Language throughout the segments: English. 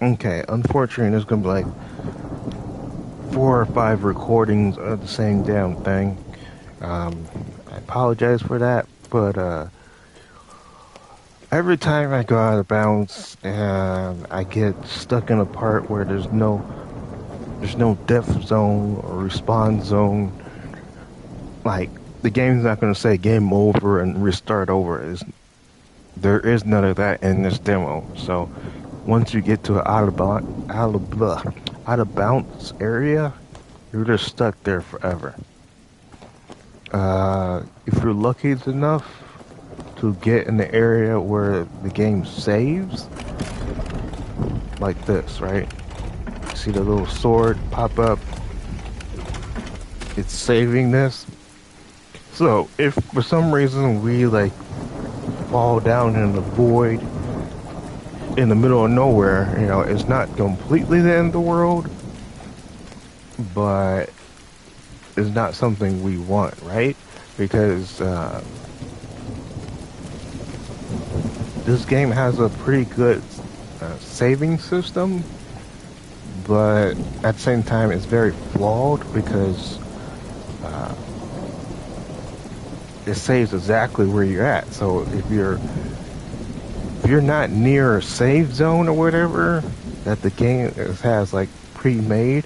Okay, unfortunately, there's gonna be like 4 or 5 recordings of the same damn thing. I apologize for that, but every time I go out of bounds and I get stuck in a part where there's no death zone or respawn zone, like the game's not gonna say game over and restart over. There is none of that in this demo. So once you get to an out of bounds area, you're just stuck there forever. If you're lucky enough to get in the area where the game saves, like this, right? See the little sword pop up? It's saving this. So if for some reason we like fall down in the void in the middle of nowhere, it's not completely the end of the world, but it's not something we want, right? Because this game has a pretty good saving system, but at the same time, it's very flawed because uh, it saves exactly where you're at. So if you're not near a save zone or whatever that the game has like pre-made,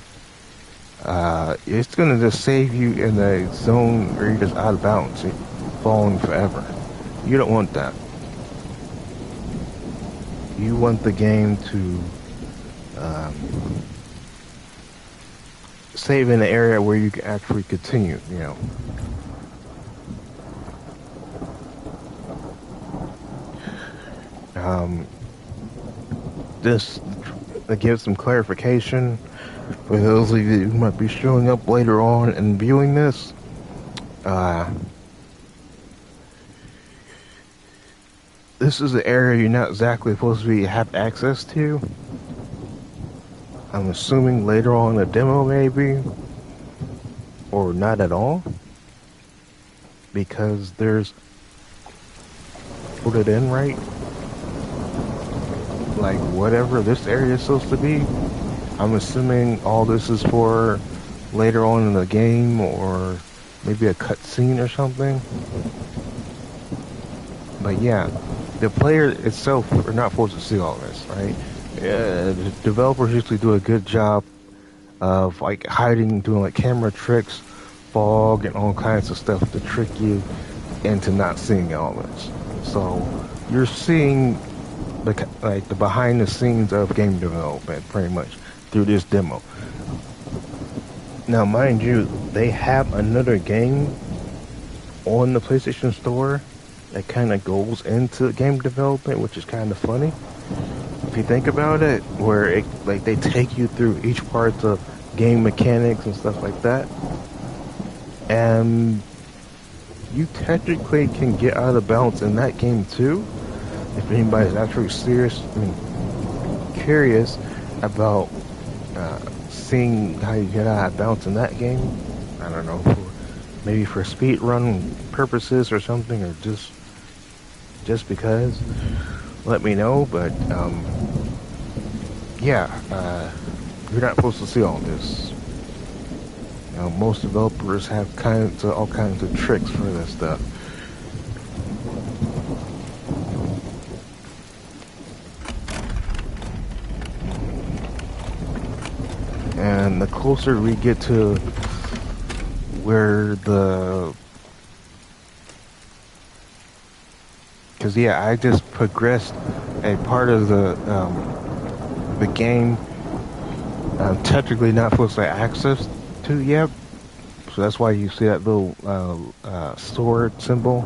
it's gonna just save you in the zone where you're just out of bounds, falling forever. You don't want that. You want the game to um, save in an area where you can actually continue. Um, this to give some clarification for those of you who might be showing up later on and viewing this. Uh, this is an area you're not exactly supposed to have access to. I'm assuming later on in the demo, maybe, or not at all, because there's put it in right. Like whatever this area is supposed to be, I'm assuming all this is for later on in the game, or maybe a cutscene or something. But yeah, the player itself are not supposed to see all this, right? The developers usually do a good job of like hiding, doing like camera tricks, fog, and all kinds of stuff to trick you into not seeing all this. So you're seeing the behind the scenes of game development pretty much through this demo. Now, mind you, they have another game on the PlayStation Store that kind of goes into game development, which is kind of funny if you think about it, where they take you through each part of game mechanics and stuff like that, and you technically can get out of bounds in that game too. If anybody's actually curious about seeing how you get out of bounds in that game, I don't know, maybe for speed run purposes or something, or just because, let me know. But yeah, you're not supposed to see all this. Most developers have all kinds of tricks for this stuff. And the closer we get to where because yeah, I just progressed a part of the game I'm technically not supposed to have access to yet. So that's why you see that little sword symbol.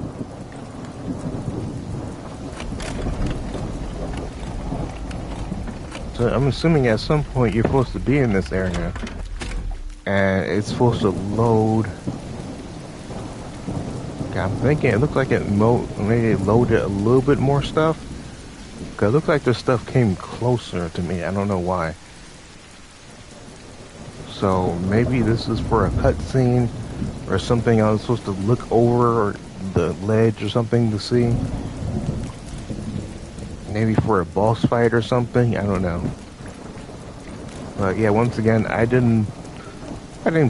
So I'm assuming at some point you're supposed to be in this area, and it's supposed to load. Okay, I'm thinking it looks like maybe it loaded a little bit more stuff. Cause it looks like this stuff came closer to me. I don't know why. So maybe this is for a cutscene or something I was supposed to look over or the ledge or something to see. Maybe for a boss fight or something. I don't know. But yeah, once again, I didn't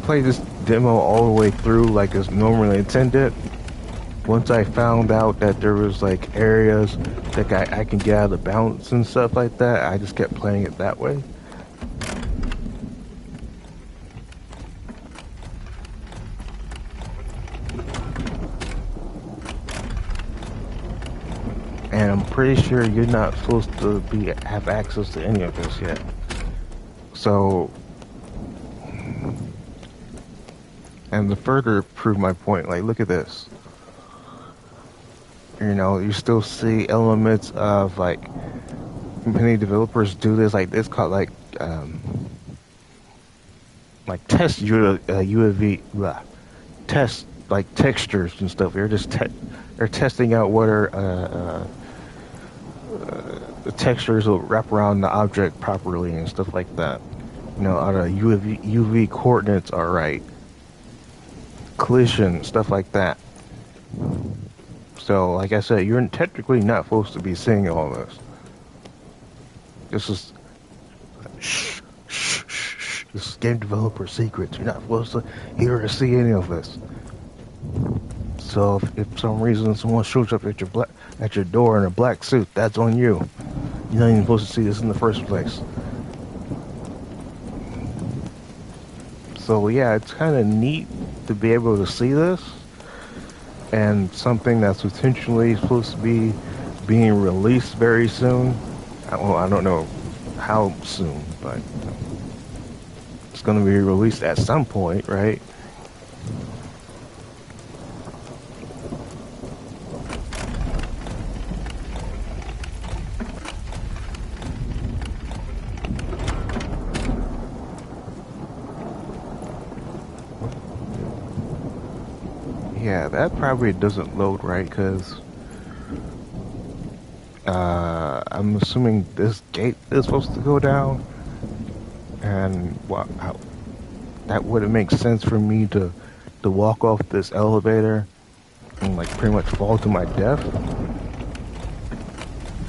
play this demo all the way through like it's normally intended. Once I found out that there was like areas that I can get out of balance and stuff like that, I just kept playing it that way. And I'm pretty sure you're not supposed to be have access to any of this yet. So, and to further prove my point, like look at this. You know, you still see elements of like many developers do this. Like it's called like test UAV test like textures and stuff. They're testing out whether the textures will wrap around the object properly and stuff like that. You know, are the UV coordinates are right, collision stuff like that. So, like I said, you're technically not supposed to be seeing all this. This is shh, shh, shh, shh. This is game developer secrets. You're not supposed to hear or see any of this. So, if for some reason someone shows up at your door in a black suit, that's on you. You're not even supposed to see this in the first place. So yeah, it's kind of neat to be able to see this, and something that's potentially supposed to be being released very soon. Well, I don't know how soon, but it's going to be released at some point, right? Yeah, that probably doesn't load right because I'm assuming this gate is supposed to go down, and that wouldn't make sense for me to walk off this elevator and like pretty much fall to my death.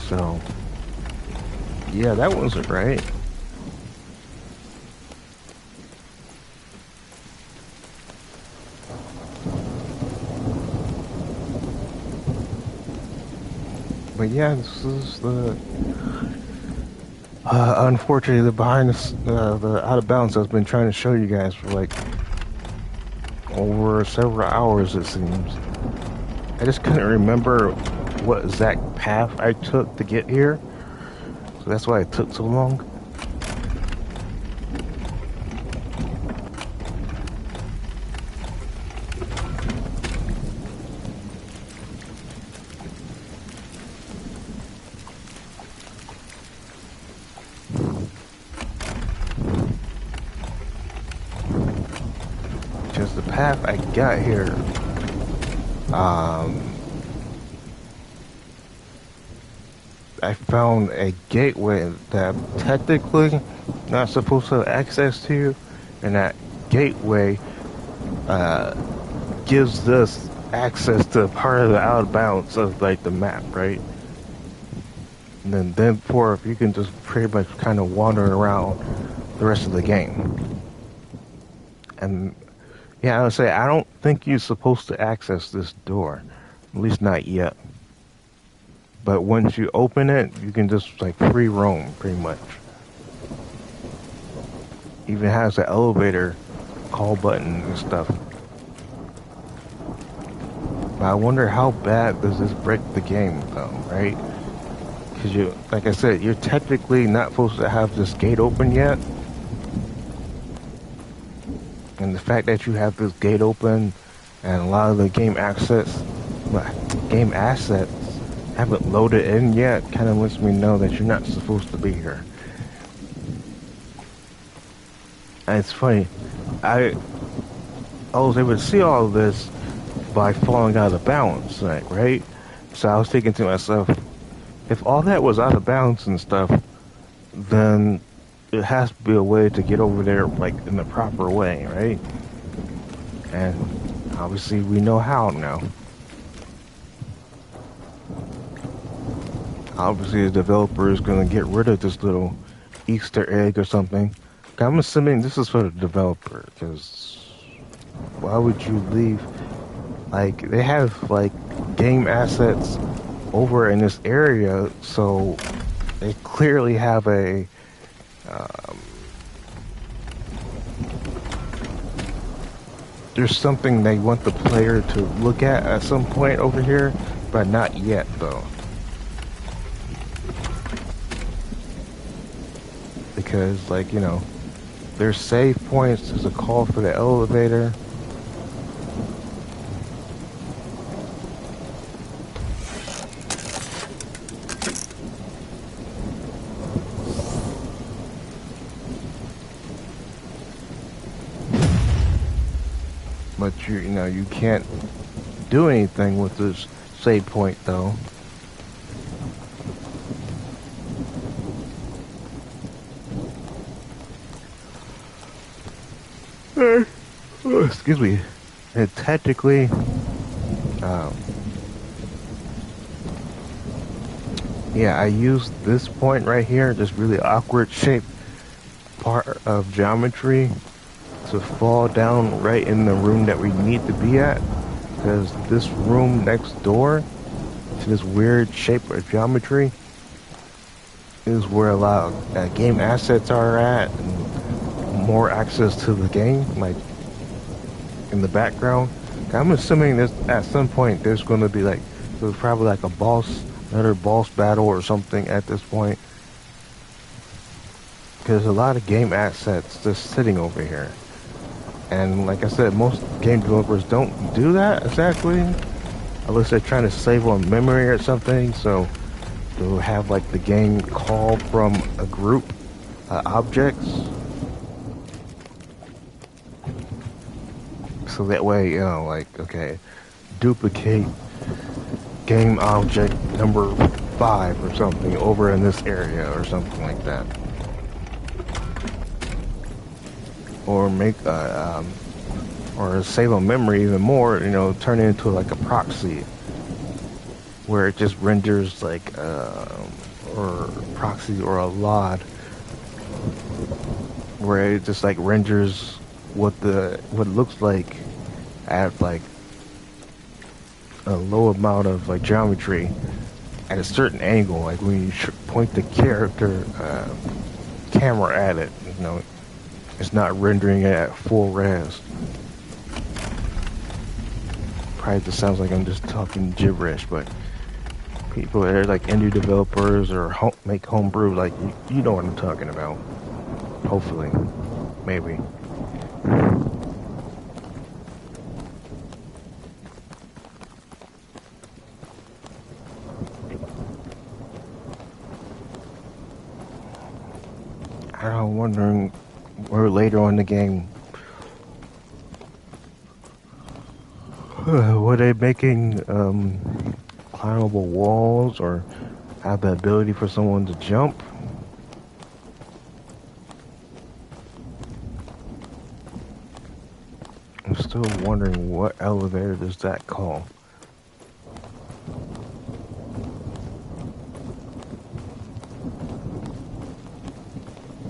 So yeah, that wasn't right. But yeah, this is the unfortunately the the out of bounds I've been trying to show you guys for like over several hours it seems. I just couldn't remember what exact path I took to get here, so that's why it took so long. Because the path I got here, um, I found a gateway that I'm technically not supposed to have access to, and that gateway uh, gives us access to part of the out of bounds of like the map, right? And then forth you can just pretty much kind of wander around the rest of the game. And yeah, I would say I don't think you're supposed to access this door, at least not yet. But once you open it, you can just like free roam pretty much. Even has an elevator call button and stuff. But I wonder how bad does this break the game though, right? Because you, like I said, you're technically not supposed to have this gate open yet. And the fact that you have this gate open and a lot of the game assets haven't loaded in yet kind of lets me know that you're not supposed to be here. And it's funny, I I was able to see all of this by falling out of balance, like, right? So I was thinking to myself, if all that was out of balance and stuff, then it has to be a way to get over there, like, in the proper way, right? And obviously we know how now. Obviously the developer is going to get rid of this little Easter egg or something I'm assuming this is for the developer, because why would you leave? Like, they have, like, game assets over in this area, so they clearly have um, there's something they want the player to look at some point over here, but not yet, though. Because, like, there's save points, there's a call for the elevator. But you can't do anything with this save point though. Oh, excuse me. And technically, um, yeah, I used this point right here, this really awkward shaped part of geometry, to fall down right in the room that we need to be at. Because this room next door to this weird shape of geometry is where a lot of game assets are at, and more access to the game, like in the background. I'm assuming this at some point there's going to be like there's probably like another boss battle or something at this point. Because a lot of game assets just sitting over here, and like I said, most game developers don't do that exactly, unless they're trying to save on memory or something. So they'll have like the game call from a group objects, so that way like okay, duplicate game object number 5 or something over in this area or something like that, or make or save on memory even more, turn it into like a proxy where it just renders like or proxy or a LOD where it just like renders what looks like at like a low amount of like geometry at a certain angle, like when you point the character camera at it, it's not rendering it at full res. Probably just sounds like I'm just talking gibberish, but people that are like indie developers or make homebrew, like you know what I'm talking about. Hopefully, maybe. I'm wondering where later on in the game, were they making climbable walls or have the ability for someone to jump? I'm still wondering what elevator does that call.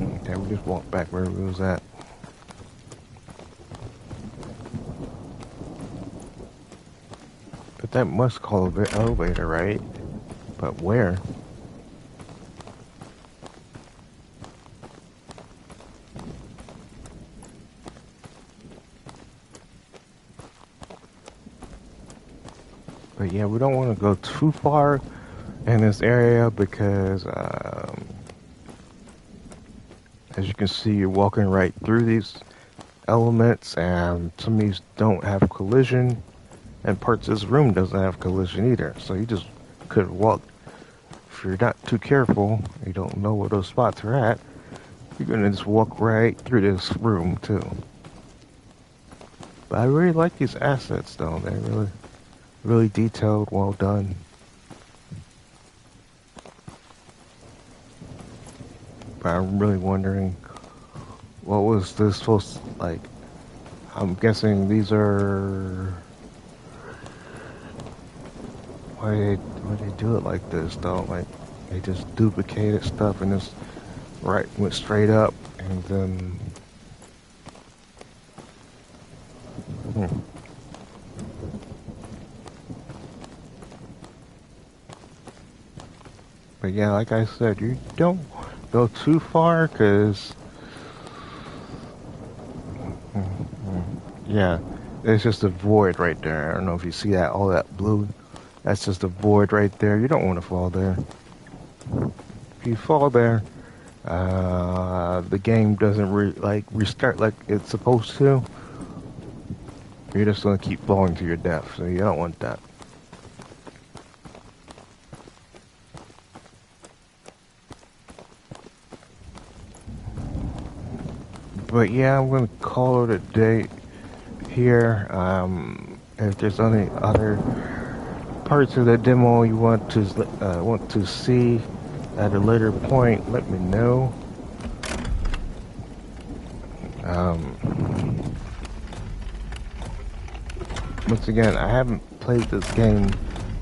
Okay, we just walked back where we was at. But that must call the elevator, right? But where? But yeah, we don't want to go too far in this area because, as you can see, you're walking right through these elements, and some of these don't have collision, and parts of this room doesn't have collision either. So you just could walk. If you're not too careful, you don't know where those spots are at, you're gonna just walk right through this room too. But I really like these assets though. They're really, really detailed, well done. But I'm really wondering, what was this supposed to, like? I'm guessing these are. Why they do it like this though? Like they just duplicated stuff and just went straight up And then, hmm. But yeah, like I said, you don't go too far, cause yeah, there's just a void right there. I don't know if you see that, all that blue. That's just a void right there. You don't want to fall there. If you fall there, the game doesn't restart like it's supposed to. You're just gonna keep falling to your death, so you don't want that. But yeah, I'm gonna call it a day here. If there's any other parts of the demo you want to see at a later point, let me know. Um, Once again, I haven't played this game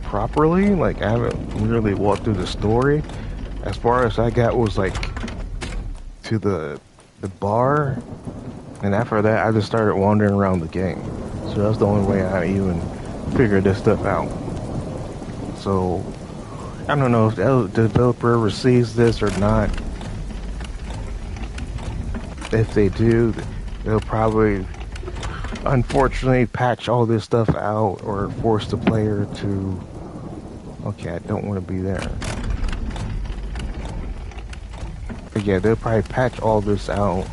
properly. Like, I haven't really walked through the story. As far as I got was like to the bar, and after that, I just started wandering around the game. So that's the only way I even figured this stuff out. So I don't know if the developer ever sees this or not. If they do, they'll probably, unfortunately, patch all this stuff out or force the player to. Okay, I don't want to be there. But yeah, they'll probably patch all this out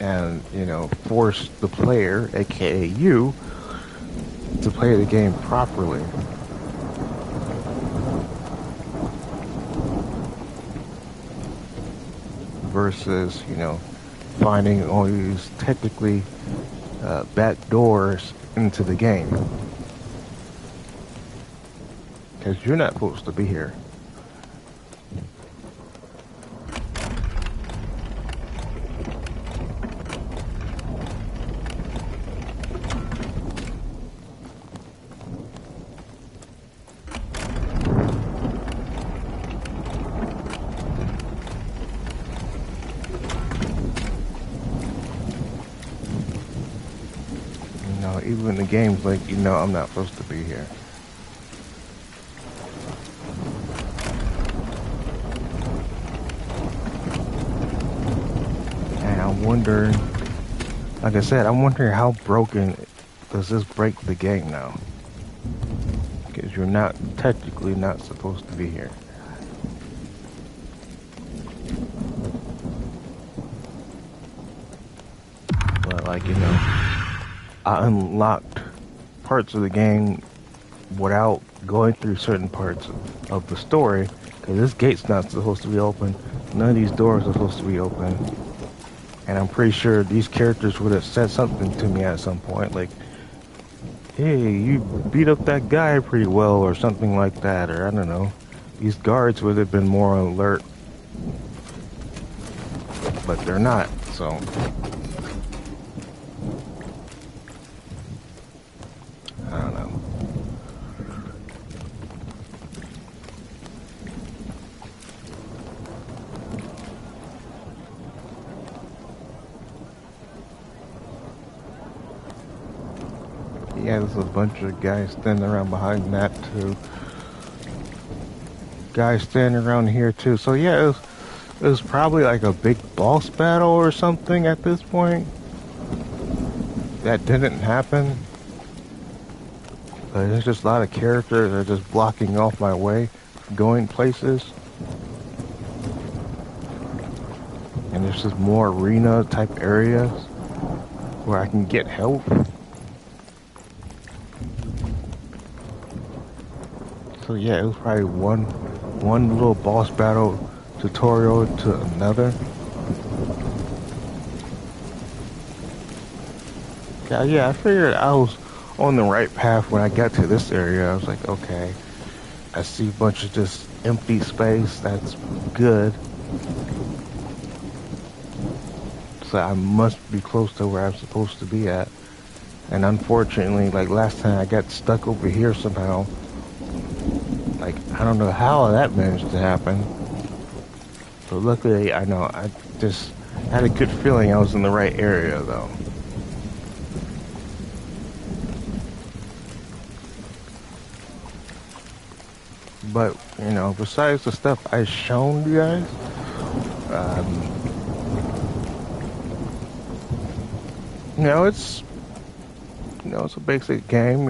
and, force the player, aka you, to play the game properly. Versus, finding all these technically back doors into the game. Because you're not supposed to be here. Even the game's like, I'm not supposed to be here. And I'm wondering, like I said, I'm wondering how broken does this break the game now? Because you're technically not supposed to be here. But I unlocked parts of the game without going through certain parts of the story, because this gate's not supposed to be open. None of these doors are supposed to be open. And I'm pretty sure these characters would have said something to me at some point, like, hey, you beat up that guy pretty well, or something like that, or I don't know. These guards would have been more alert. But they're not, so. I don't know. Yeah, there's a bunch of guys standing around behind that too. Guys standing around here too. So yeah, it was probably like a big boss battle or something at this point. That didn't happen. There's just a lot of characters that are just blocking off my way from going places. And there's just more arena type areas where I can get help. So yeah, it was probably one little boss battle tutorial to another. Yeah, I figured I was on the right path when I got to this area. I was like, okay, I see a bunch of just empty space. That's good. So I must be close to where I'm supposed to be at. And unfortunately, like last time, I got stuck over here somehow. Like, I don't know how that managed to happen. But luckily, I know I just had a good feeling I was in the right area, though. But besides the stuff I shown you guys, um, it's it's a basic game.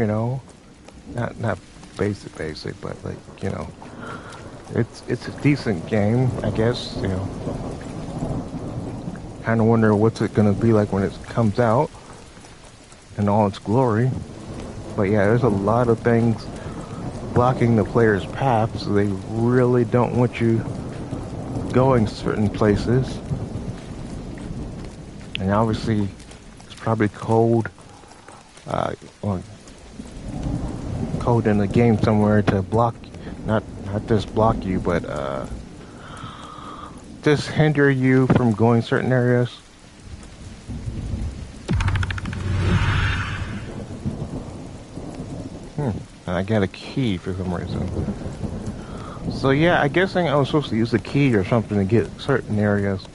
Not basic, but like it's a decent game, I guess. Kind of wonder what's it gonna be like when it comes out in all its glory. But yeah, there's a lot of things blocking the player's path, so they really don't want you going certain places. And obviously, it's probably or code in the game somewhere to block, not just block you, but just hinder you from going certain areas. And I got a key for some reason. So yeah, I guess I was supposed to use a key or something to get certain areas.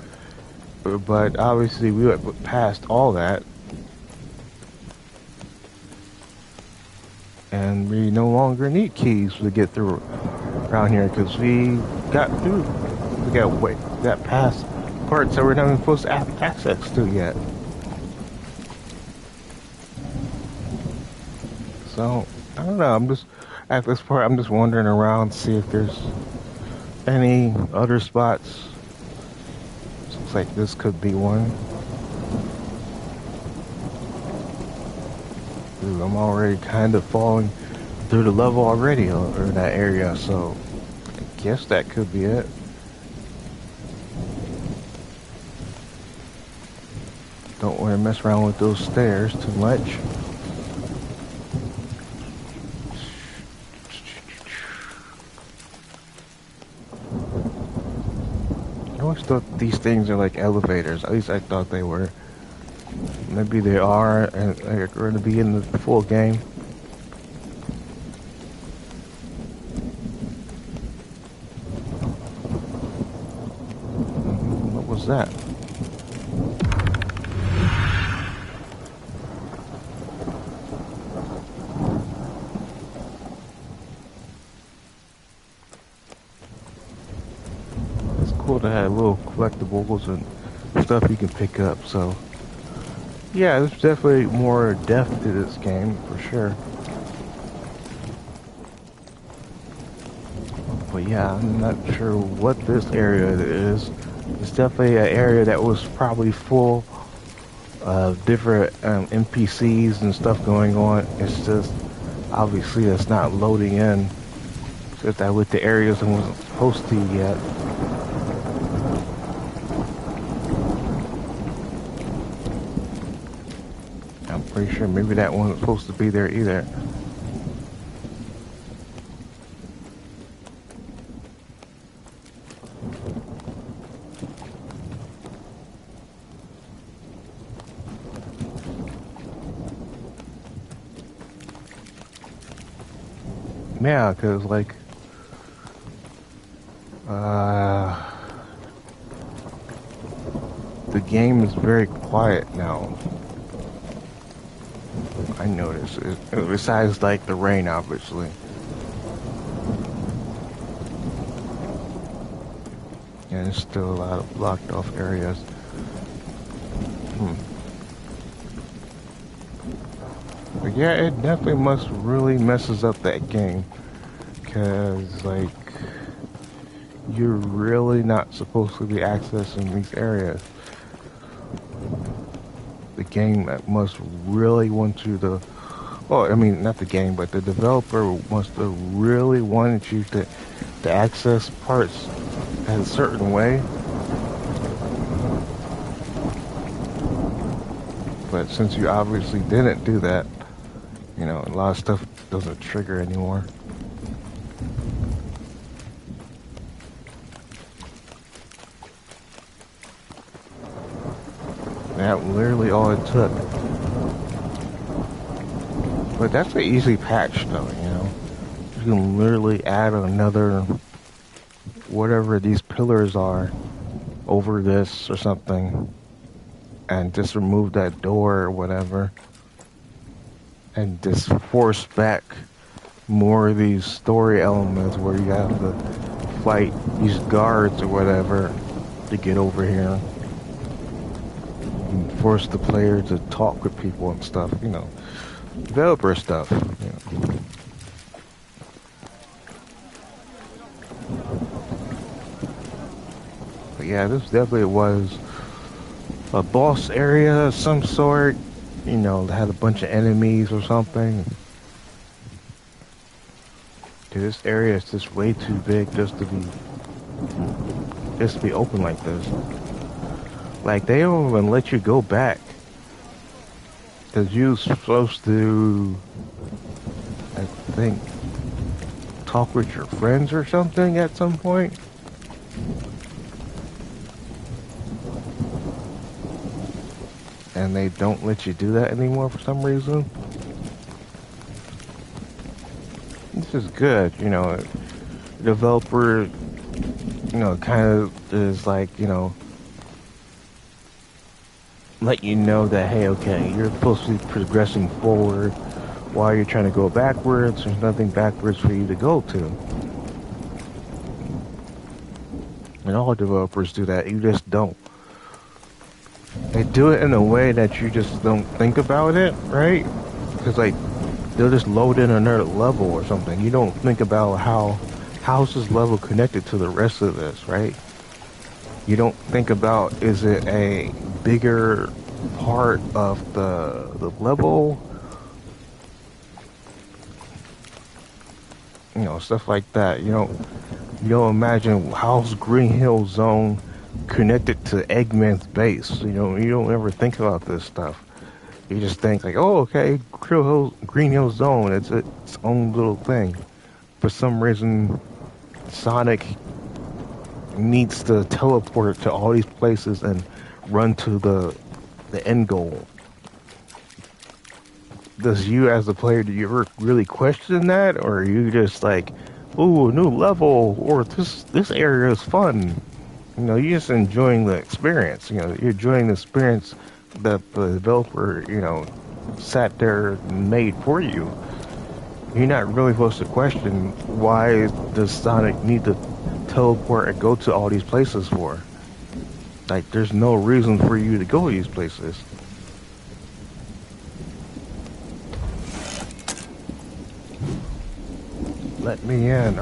But obviously we went past all that. And we no longer need keys to get through around here because we got through. We got past parts that we're not even supposed to have access to yet. So I don't know. I'm just at this part. I'm just wandering around, see if there's any other spots. Looks like this could be one. Ooh, I'm already kind of falling through the level already or in that area, so I guess that could be it. Don't want to mess around with those stairs too much. I always thought these things are like elevators. At least I thought they were. Maybe they are, and they're going to be in the full game. What was that? It's cool to have little collectibles and stuff you can pick up, so yeah, there's definitely more depth to this game, for sure. But yeah, I'm not sure what this area is. It's definitely an area that was probably full of different NPCs and stuff going on. It's just, obviously, it's not loading in. Just I looked at areas and wasn't supposed to yet. I'm pretty sure maybe that wasn't supposed to be there either. Yeah, because like, the game is very quiet now. I noticed it. Besides like the rain, obviously. And there's still a lot of blocked off areas. But yeah, it definitely must really messes up that game. Cause like, you're really not supposed to be accessing these areas. The game must really want you to, well, I mean, not the game, but the developer must have really wanted you to access parts in a certain way. But since you obviously didn't do that, a lot of stuff doesn't trigger anymore. That literally all it took. But that's an easy patch though. You can literally add another, whatever these pillars are, over this or something, and just remove that door or whatever, and just force back more of these story elements where you have to fight these guards or whatever to get over here. And force the player to talk with people and stuff, developer stuff. But yeah, this definitely was a boss area of some sort. That had a bunch of enemies or something. Dude, this area is just way too big just to be open like this. Like they don't even let you go back, cause you're supposed to, I think, talk with your friends or something at some point. And they don't let you do that anymore for some reason. This is good, developer, kind of is like, let you know that, hey, okay, you're supposed to be progressing forward while you're trying to go backwards. There's nothing backwards for you to go to. And all developers do that. You just don't. They do it in a way that you just don't think about it, right? Because, like, they'll just load in another level or something. You don't think about how's this level connected to the rest of this, right? You don't think about, is it a bigger part of the level? Stuff like that. You don't imagine how's Green Hill Zone connected to Eggman's base. You don't ever think about this stuff. You just think like, oh, okay, Green Hill Zone, it's its own little thing. For some reason, Sonic needs to teleport to all these places and run to the end goal. Does you as the player, do you ever really question that, or are you just like, ooh, a new level, or this area is fun? You're just enjoying the experience. You're enjoying the experience that the developer, sat there and made for you. You're not really supposed to question why does Sonic need to teleport and go to all these places for. Like, there's no reason for you to go to these places. Let me in.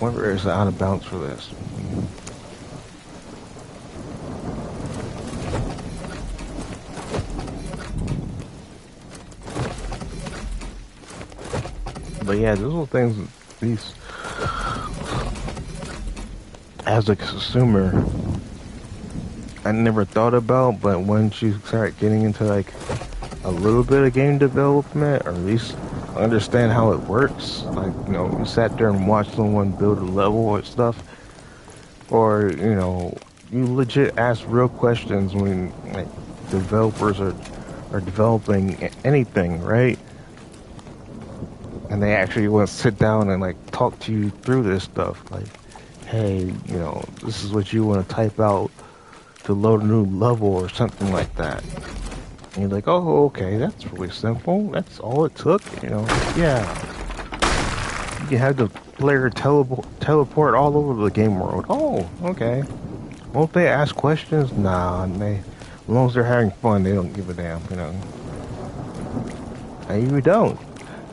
Wonder is out of bounds for this. But yeah, those little things, these, as a consumer, I never thought about, but once you start getting into like a little bit of game development, or at least understand how it works, like, you sat there and watched someone build a level or stuff, or, you legit ask real questions when, like, developers are developing anything, right? And they actually want to sit down and, like, talk to you through this stuff, like, hey, this is what you want to type out to load a new level or something like that. And you're like, oh, okay, that's really simple. That's all it took, Yeah. You can have the player teleport all over the game world. Oh, okay. Won't they ask questions? Nah, as long as they're having fun, they don't give a damn, And you don't.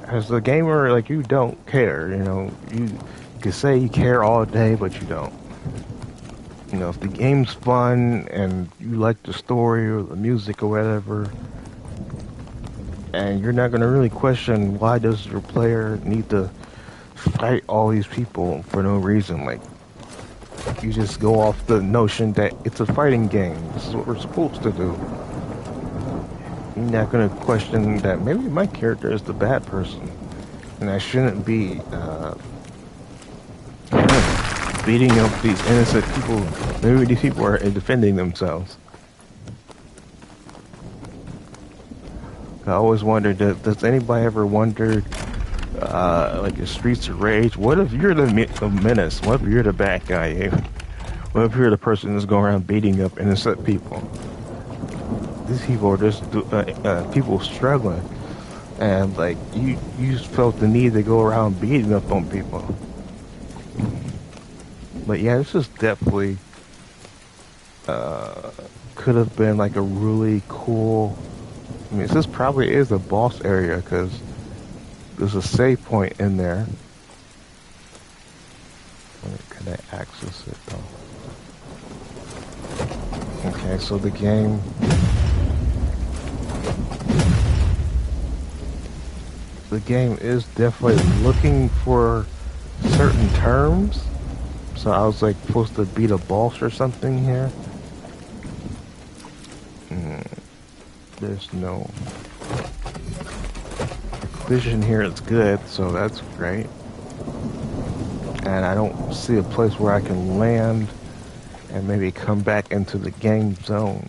As a gamer, like, you don't care, You can say you care all day, but you don't. If the game's fun and you like the story or the music or whatever, and you're not going to really question why does your player need to fight all these people for no reason. Like, you just go off the notion that it's a fighting game. This is what we're supposed to do. You're not going to question that maybe my character is the bad person, and I shouldn't be beating up these innocent people. Maybe these people are defending themselves. I always wondered, does anybody ever wonder like the Streets of Rage. What if you're the menace? What if you're the bad guy? What if you're the person that's going around beating up innocent people? These people are just people struggling, and like you felt the need to go around beating up on people. But yeah, this is definitely uh, could have been like a really cool. I mean, this probably is a boss area because there's a save point in there. Can I access it though? Okay, so the game is definitely looking for certain terms. So I was like supposed to beat a boss or something here. Mm, there's no vision here. It's good, so that's great. And I don't see a place where I can land and maybe come back into the game zone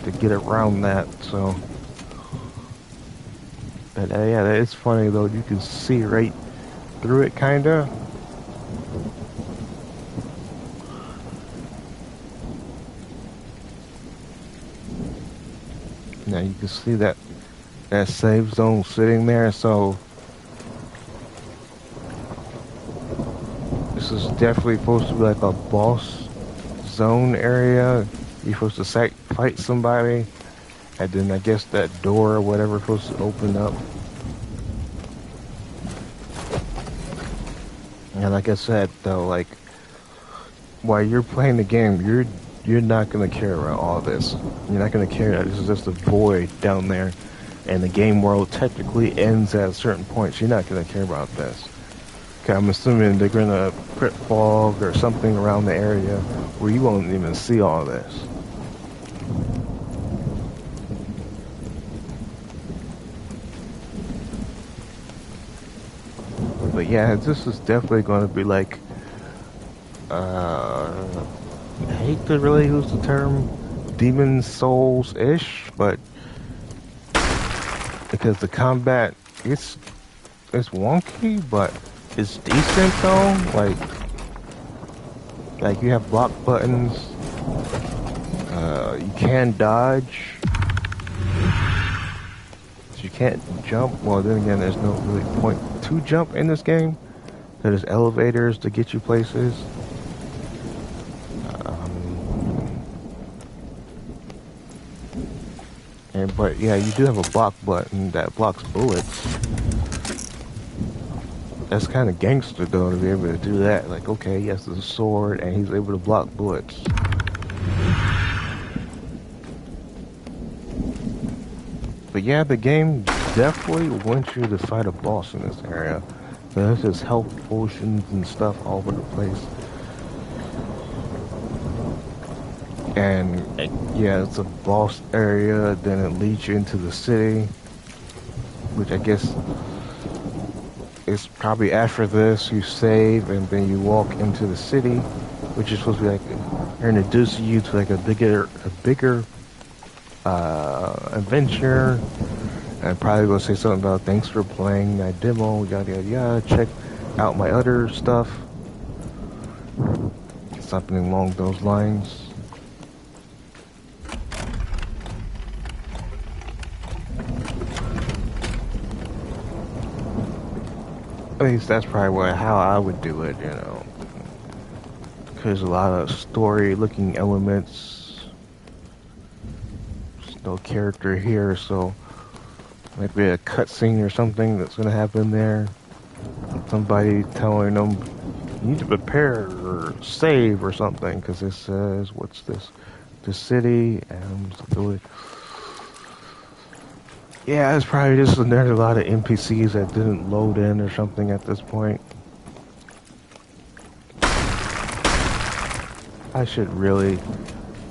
to get around that. So, but yeah, it's funny though. You can see right through it, kinda. Now you can see that save zone sitting there. So this is definitely supposed to be like a boss zone area. You're supposed to fight somebody, and then I guess that door or whatever is supposed to open up. And like I said, though, like while you're playing the game, you're not gonna care about all this. You're not gonna care that this is just a void down there, and the game world technically ends at a certain point. So you're not gonna care about this. Okay, I'm assuming they're gonna put fog or something around the area where you won't even see all this. But yeah, this is definitely going to be like, I hate to really use the term Demon Souls-ish, but because the combat, it's wonky, but it's decent though. Like you have block buttons, you can dodge, so you can't jump. Well, then again, there's no really point to jump in this game. There's elevators to get you places. But yeah, you do have a block button that blocks bullets. That's kind of gangster though to be able to do that. Like, okay, he has a sword and he's able to block bullets. But yeah, the game definitely wants you to fight a boss in this area. So there's just health potions and stuff all over the place. And yeah, it's a boss area, then it leads you into the city, which I guess is probably after this you save and then you walk into the city, which is supposed to be like introduce you to like a bigger adventure. And probably gonna say something about thanks for playing my demo, yada yada yada. Check out my other stuff, something along those lines. At least that's probably how I would do it, you know. There's a lot of story-looking elements. There's no character here, so maybe a cutscene or something that's gonna happen there. Somebody telling them you need to prepare or save or something, because it says, what's this? The city and the village. Yeah, it's probably just there's a lot of NPCs that didn't load in or something at this point. I should really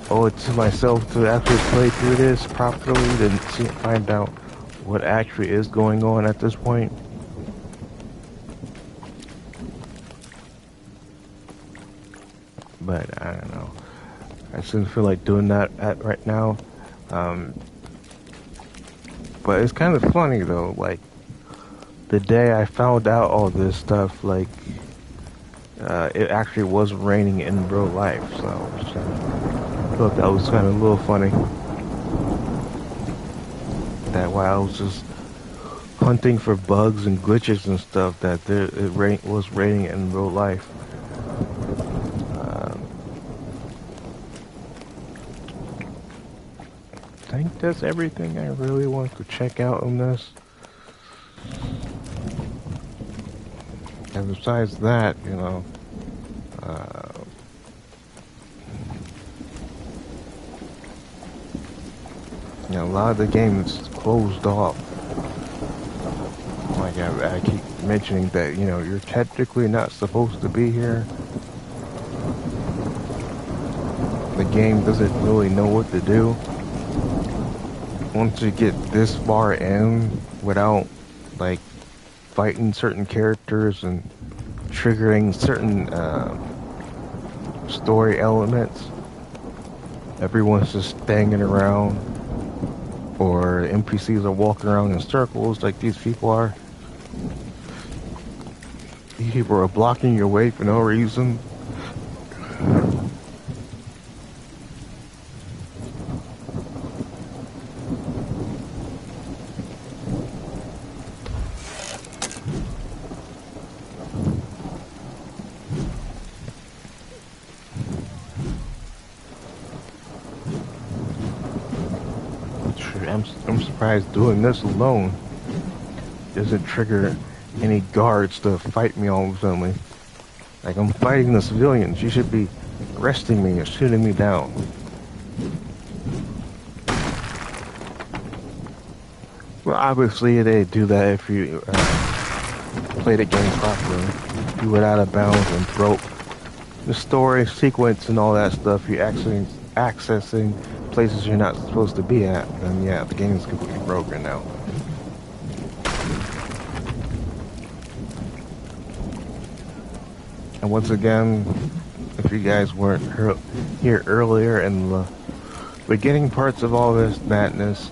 owe it to myself to actually play through this properly and find out what actually is going on at this point. But I don't know. I shouldn't feel like doing that right now. But it's kind of funny though, like the day I found out all this stuff, like it actually was raining in real life. So I thought that was kind of a little funny. That while I was just hunting for bugs and glitches and stuff, that was raining in real life. Um, I think that's everything I really want to check out on this. And besides that, uh, a lot of the game is closed off. Like I keep mentioning that, you're technically not supposed to be here. The game doesn't really know what to do. Once you get this far in without, like, fighting certain characters and triggering certain story elements, everyone's just hanging around, or NPCs are walking around in circles like these people are. These people are blocking your way for no reason. I'm surprised doing this alone doesn't trigger any guards to fight me all of a sudden. Like, I'm fighting the civilians. You should be arresting me or shooting me down. Well, obviously they do that if you play the game properly. You went out of bounds and broke the story sequence and all that stuff. You're actually accessing places you're not supposed to be at, then yeah, the game is completely broken now. And once again, if you guys weren't here earlier in the beginning parts of all this madness,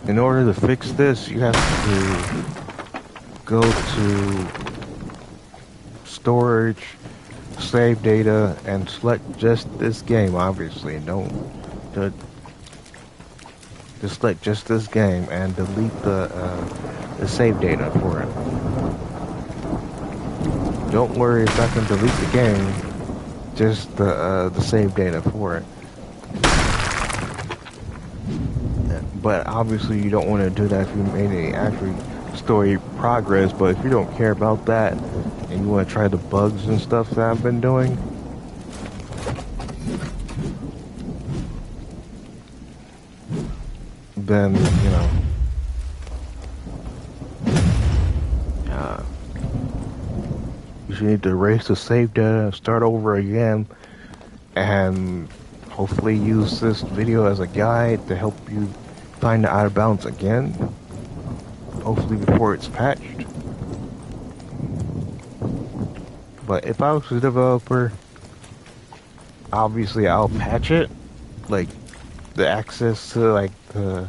in order to fix this, you have to go to storage, save data, and select just this game. Obviously, don't just select just this game and delete the save data for it. Don't worry if I can delete the game, just the save data for it. But obviously you don't want to do that if you made any actual story progress. But if you don't care about that and you want to try the bugs and stuff that I've been doing, then you need to erase the save data, start over again, and hopefully use this video as a guide to help you find the out of bounds again, hopefully before it's patched. But if I was a developer, obviously I'll patch it, like the access to like the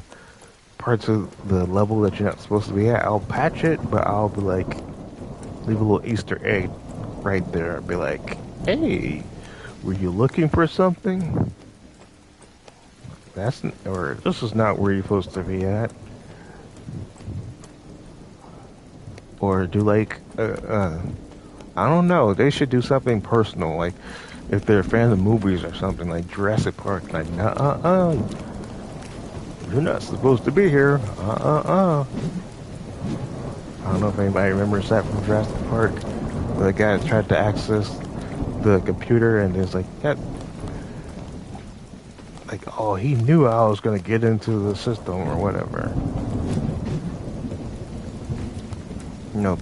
parts of the level that you're not supposed to be at, I'll patch it, but I'll be like, leave a little Easter egg right there. Be like, hey, were you looking for something? Or this is not where you're supposed to be at. Or do like, I don't know, they should do something personal, like if they're fans of movies or something, like Jurassic Park, like, you're not supposed to be here, I don't know if anybody remembers that from Jurassic Park, where the guy tried to access the computer and there's like, that, like, oh, he knew I was gonna get into the system or whatever.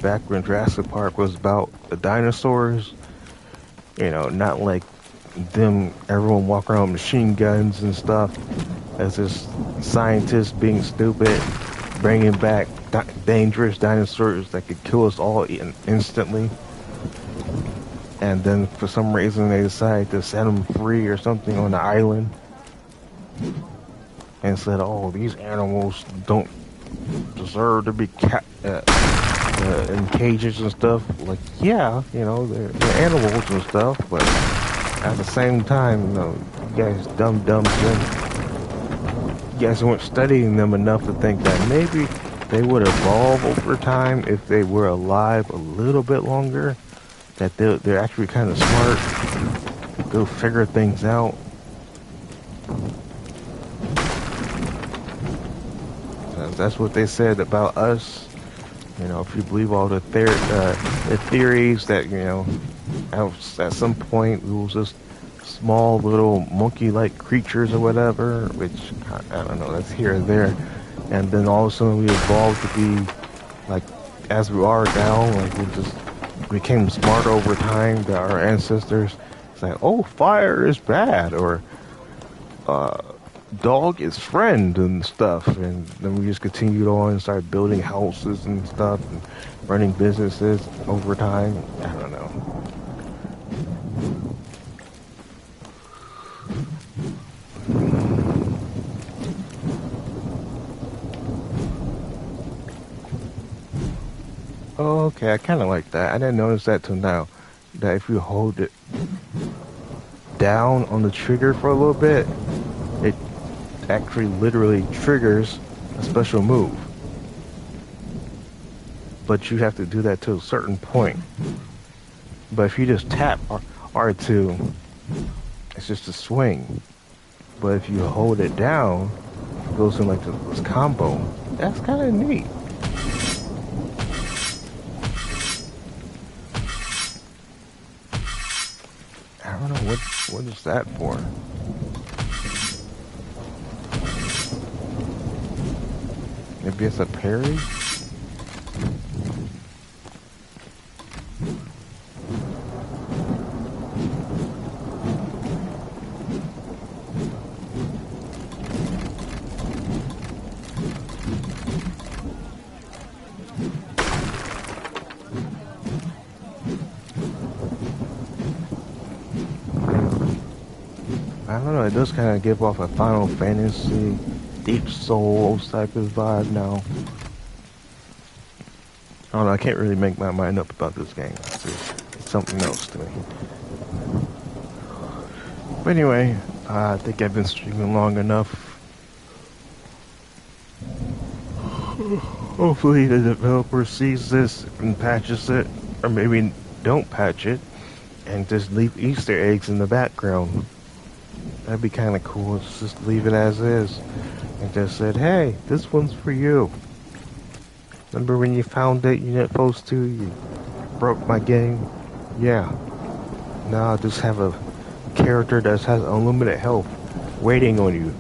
Back when Jurassic Park was about the dinosaurs, not like everyone walking around with machine guns and stuff, as this scientist being stupid, bringing back dangerous dinosaurs that could kill us all instantly. And then for some reason they decide to set them free or something on the island. and said, "Oh, these animals don't deserve to be in cages and stuff." Like, yeah, they're animals and stuff, but at the same time, you guys dumb you guys weren't studying them enough to think that maybe they would evolve over time if they were alive a little bit longer. That they're actually kind of smart. They'll figure things out. That's what they said about us. If you believe all the theories that at some point we was just small little monkey-like creatures or whatever, which I don't know. That's here or there, and then all of a sudden we evolved to be like as we are now. Like we just became smart over time. That our ancestors say, "Oh, fire is bad," or dog is friend and stuff, and then we just continued on and started building houses and stuff and running businesses over time. I don't know. Oh, okay, I kind of like that. I didn't notice that till now. That if you hold it down on the trigger for a little bit, it actually literally triggers a special move. But you have to do that to a certain point. But if you just tap R2, it's just a swing. But if you hold it down, it goes in like this combo. That's kind of neat. I don't know what is that for. Maybe it's a parry? I don't know, it does kind of give off a Final Fantasy, Deep Souls type of vibe now. I don't know, I can't really make my mind up about this game. It's something else to me. But anyway, I think I've been streaming long enough. Hopefully the developer sees this and patches it, or maybe don't patch it, and just leave Easter eggs in the background. That'd be kind of cool. Just leave it as is, and just said, "Hey, this one's for you. Remember when you found it? You weren't supposed to. You broke my game. Yeah. Now I just have a character that has unlimited health, waiting on you,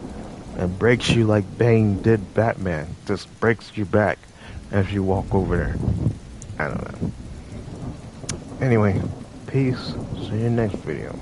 and breaks you like Bane did Batman. Just breaks you back as you walk over there. I don't know. Anyway, peace. See you next video."